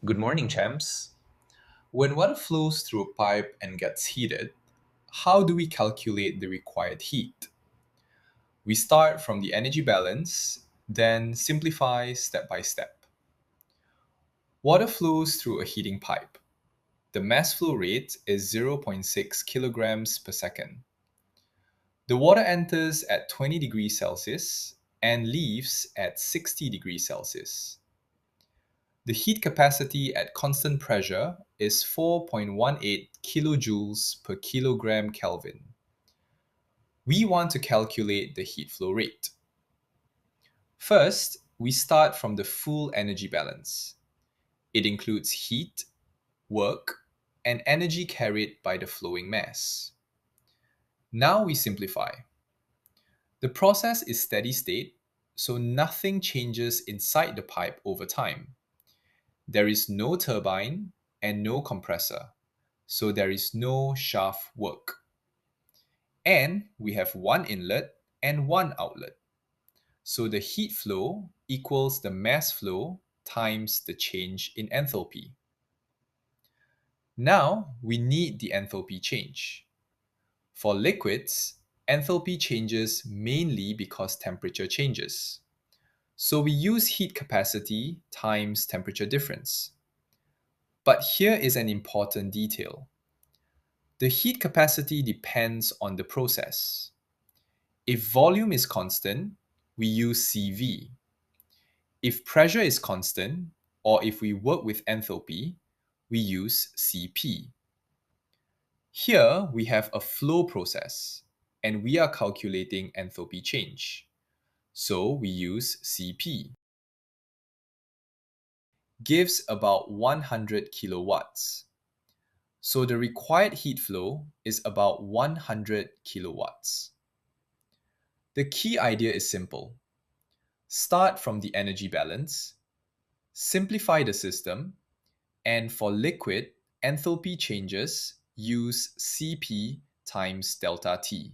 Good morning, champs. When water flows through a pipe and gets heated, how do we calculate the required heat? We start from the energy balance, then simplify step by step. Water flows through a heating pipe. The mass flow rate is zero point 0.6 kilograms per second. The water enters at 20 degrees Celsius and leaves at 60 degrees Celsius. The heat capacity at constant pressure is 4.18 kilojoules per kilogram Kelvin. We want to calculate the heat flow rate. First, we start from the full energy balance. It includes heat, work, and energy carried by the flowing mass. Now we simplify. The process is steady state, so nothing changes inside the pipe over time. There is no turbine and no compressor, so there is no shaft work. And we have one inlet and one outlet. So the heat flow equals the mass flow times the change in enthalpy. Now we need the enthalpy change. For liquids, enthalpy changes mainly because temperature changes. So we use heat capacity times temperature difference. But here is an important detail. The heat capacity depends on the process. If volume is constant, we use CV. If pressure is constant, or if we work with enthalpy, we use CP. Here we have a flow process, and we are calculating enthalpy change. So we use CP. Gives about 100 kilowatts. So the required heat flow is about 100 kilowatts. The key idea is simple. Start from the energy balance, simplify the system, and for liquid, enthalpy changes, use Cp times delta T.